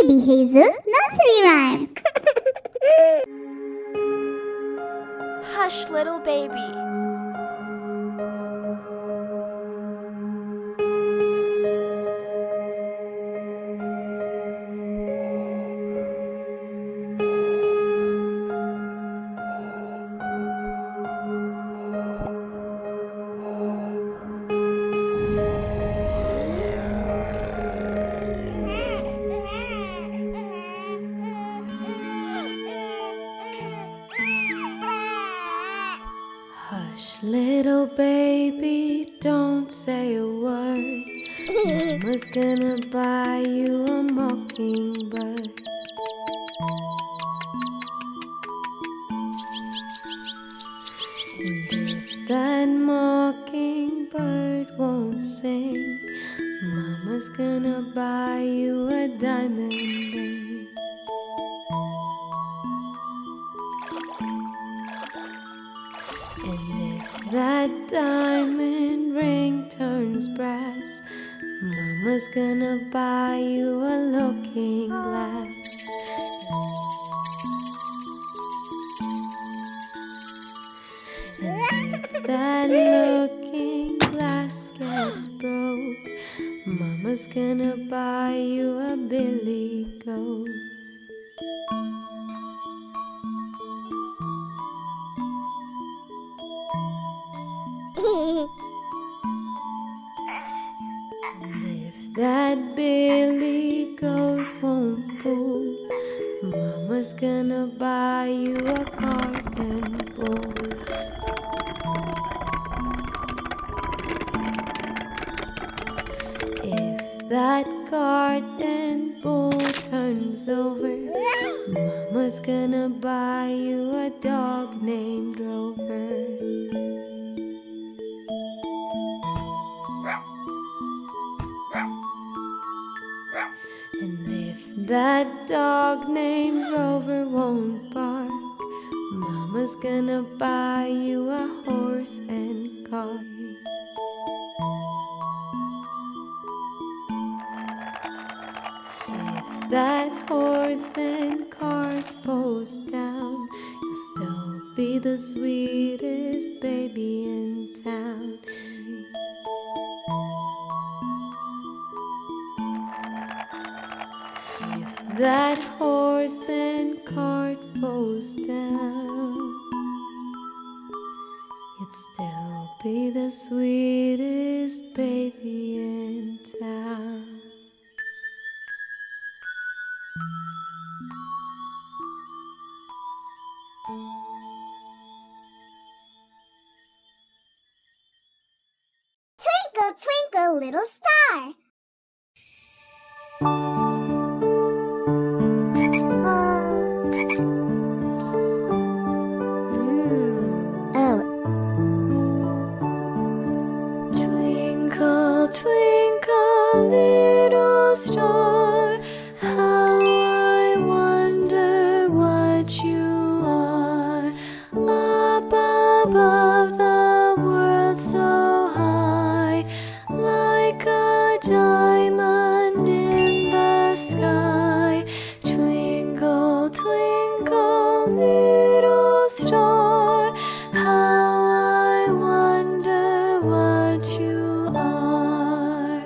Baby Hazel Nursery Rhymes. Hush, little baby. Hush, little baby, don't say a word. Mama's gonna buy you a mockingbird. And if that mockingbird won't sing, Mama's gonna buy you a diamond ring. And if that diamond ring turns brass, Mama's gonna buy you a looking glass. And if that looking glass gets broke, Mama's gonna buy you a billy goat. If that billy goat won't pull, Mama's gonna buy you a cart and bull. If that cart and bull turns over, Mama's gonna buy you a dog named Rover. And if that dog named Rover won't bark, Mama's gonna buy you a horse and cart. If that horse and cart falls down, you'll still be the sweetest baby in town. If that horse and cart falls down, you'd still be the sweetest baby in town. Twinkle, twinkle, little star. Twinkle, twinkle, little star, how I wonder what you are. Up above the world so high, like a diamond in the sky. Twinkle, twinkle, little star, how I wonder what you are.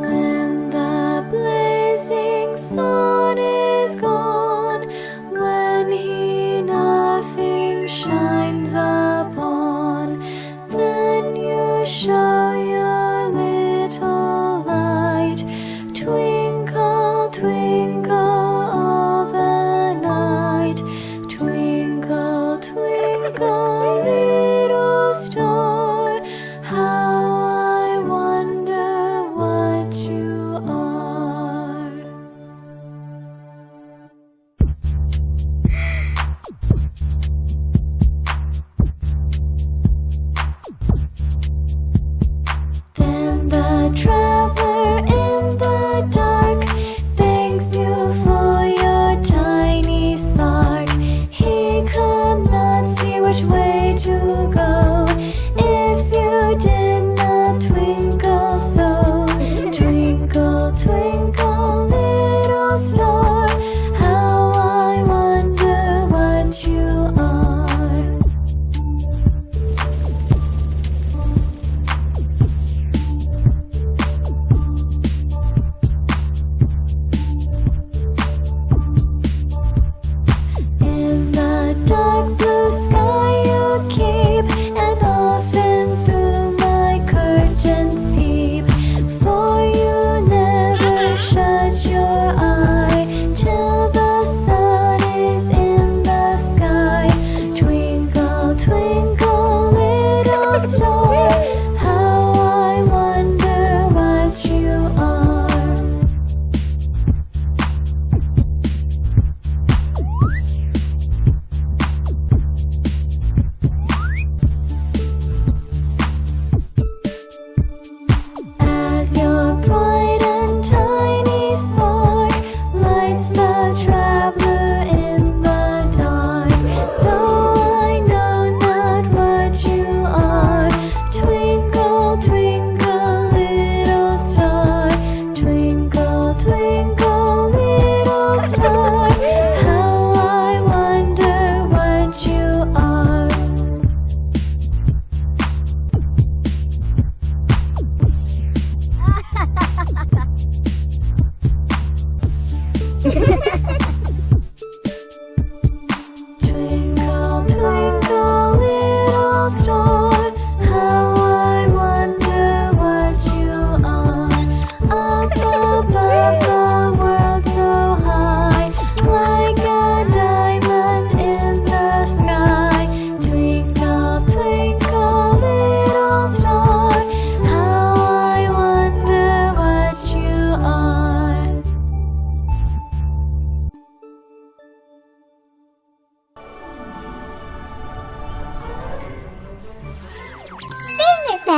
When the blazing sun is gone, when he nothing shines upon, then you show your little light. Twinkle, twinkle all the night. Twinkle, twinkle, little star, how I wonder what you are. Then the traveler in the dark thanks you for your tiny spark. He could not see which way to go.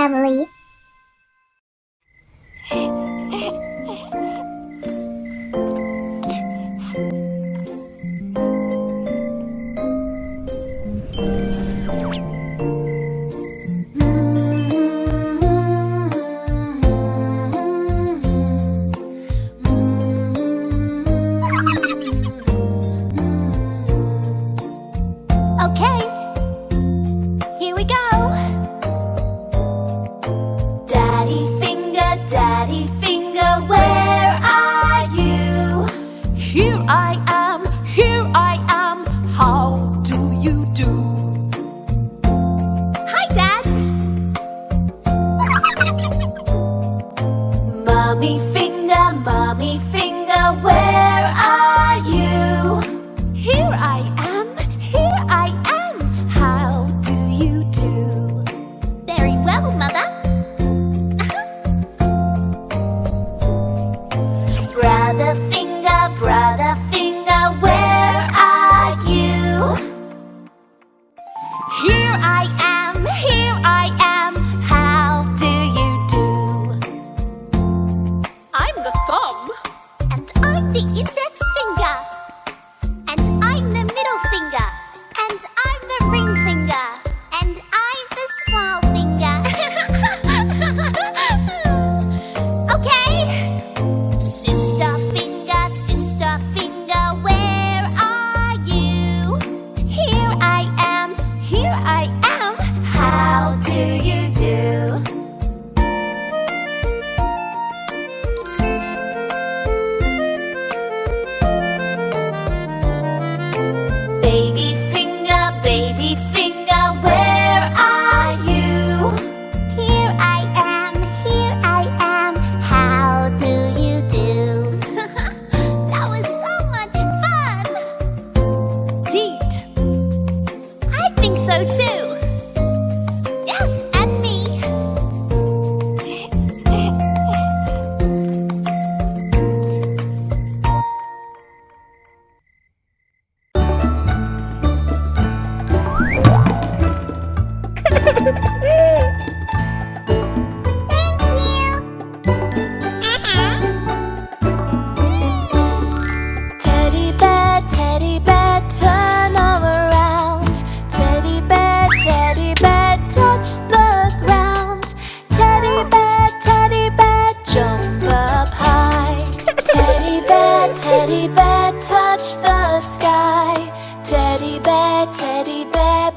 family. Okay, here we go. Daddy finger, where are you? Here I am, how do you do? Hi, Dad. Mommy finger, where are you? Here I am, how do you do? Very well, Mother. Brother finger, where are you? Here I am, how do you do? I'm the thumb. And I'm the index finger. And I'm the middle finger. And I'm the ring finger. And I'm the small finger. Okay. Sister finger, where are you? Here I am, how do you do? Baby finger, where are you? Here I am, how do you do? That was so much fun! Deet! I think so too! Yes, and me! Teddy bear, turn all around. Teddy bear, touch the ground. Teddy bear, jump up high. Teddy bear, touch the sky. Teddy bear,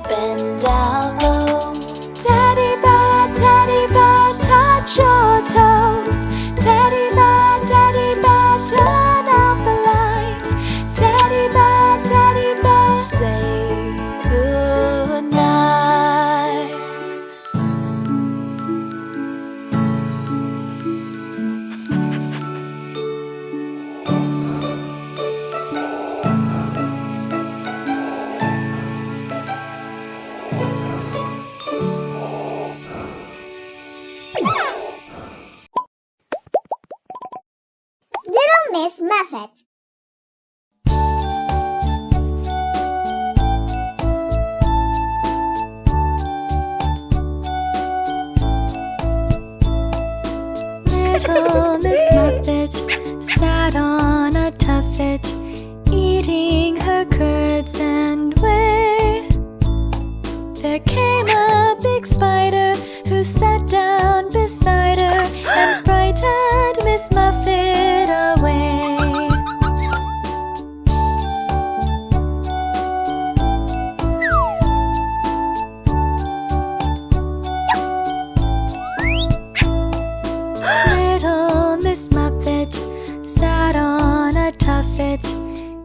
bend down low. Teddy bear, touch your toes. Teddy bear, turn out the light. Teddy bear, say good night. Little Miss Muffet. Little Miss Muffet sat on a tuffet, eating her curds and whey. There came a big spider who sat down beside her and frightened Miss Muffet away. Little Miss Muffet sat on a tuffet,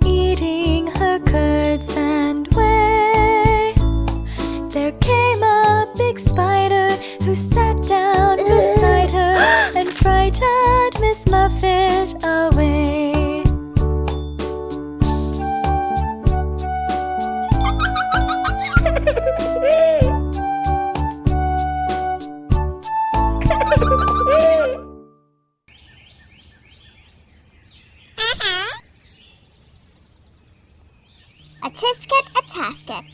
eating her curds and whey. There came a big spider who sat down beside her and frightened Miss Muffet away. A Tisket A Tasket.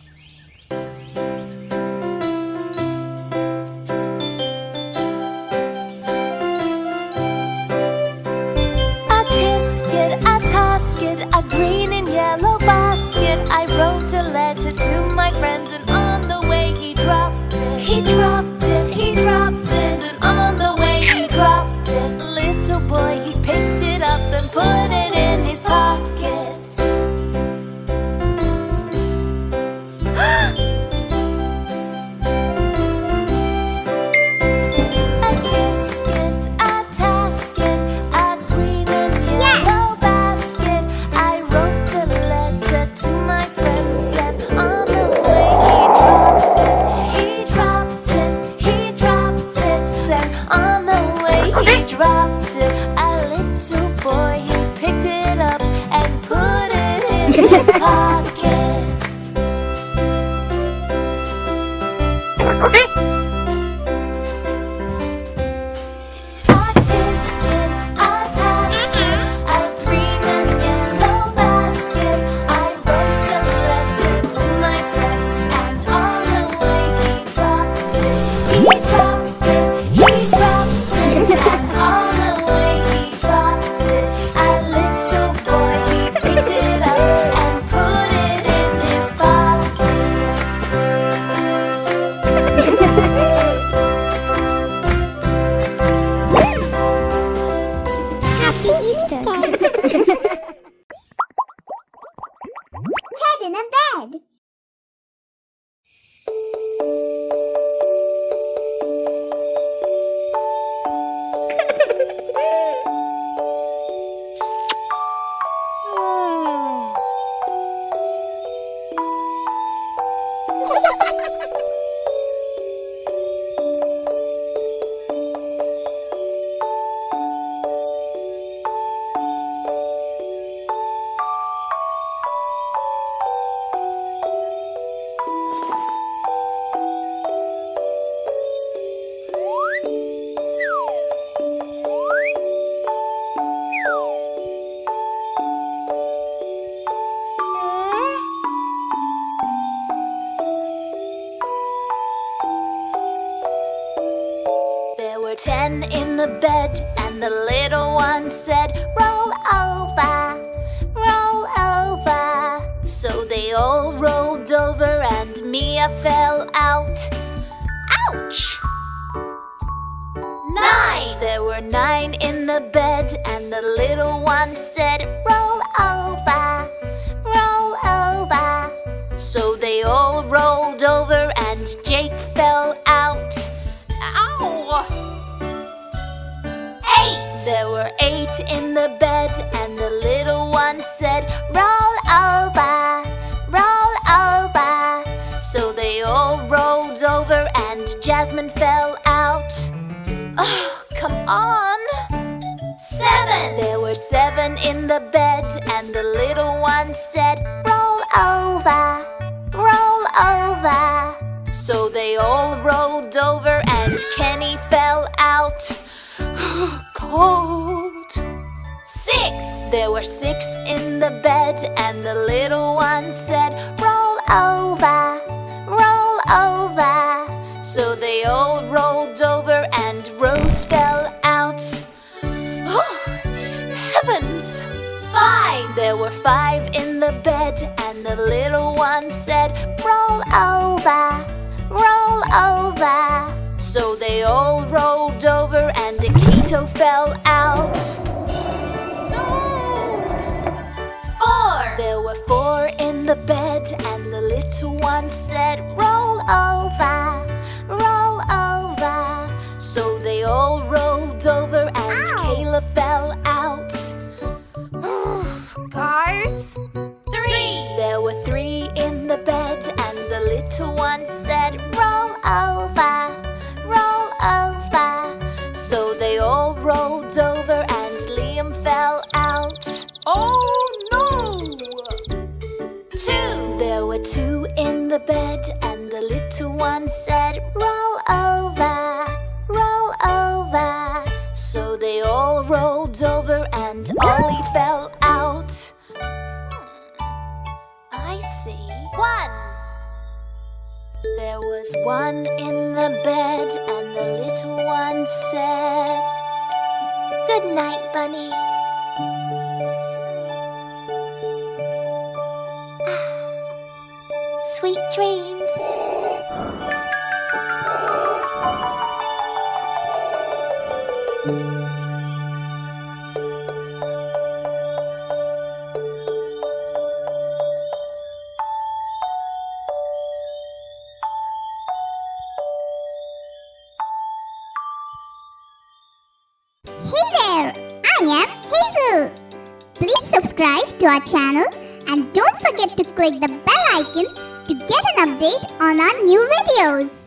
pocket. A tisket, a tasket, a green and yellow basket. I wrote a letter to my friends, and on the way he dropped it. He dropped it, he dropped it, and on the way he dropped it. A little boy, he picked it up and put it in his pocket. Happy Easter. Ted in a bed. There were 10 in the bed, and the little one said, "Roll over, roll over." So they all rolled over, and Mia fell out. Ouch! 9! There were 9 in the bed, and the little one said, "Roll over, roll over." So they all rolled over, and Jake fell out. Ow! 8! There were 8 in the bed, and the little one said, "Roll over, roll over." So they all rolled over, and Jasmine fell out. Oh, come on! 7! There were 7 in the bed, and the little one said, "Roll over, roll over." So they all rolled over, and Kenny fell out. Cold. 6! There were 6 in the bed, and the little one said, "Roll over, roll over." So they all rolled over, and Rose fell out. Oh, heavens! 5! There were 5 in the bed, and the little one said, "Roll over, roll over." So they all rolled over, and Akito fell out. No! 4! There were 4 in the bed, and the little one said, "Roll over, roll over." So they all rolled over, and Kayla fell out. Guys? 3! There were 3 in the bed, and the little one said, "Roll over, roll over." So they all rolled over, and Liam fell out. Oh no! 2! There were 2 in the bed, and the little one said, "Roll over, roll over." So they all rolled over, and Ollie fell out. I see. 1! There was 1 in the bed, and the little one said, Good night, Bunny. Sweet dreams. Hey there, I am Hazel. Please subscribe to our channel and don't forget to click the bell icon to get an update on our new videos.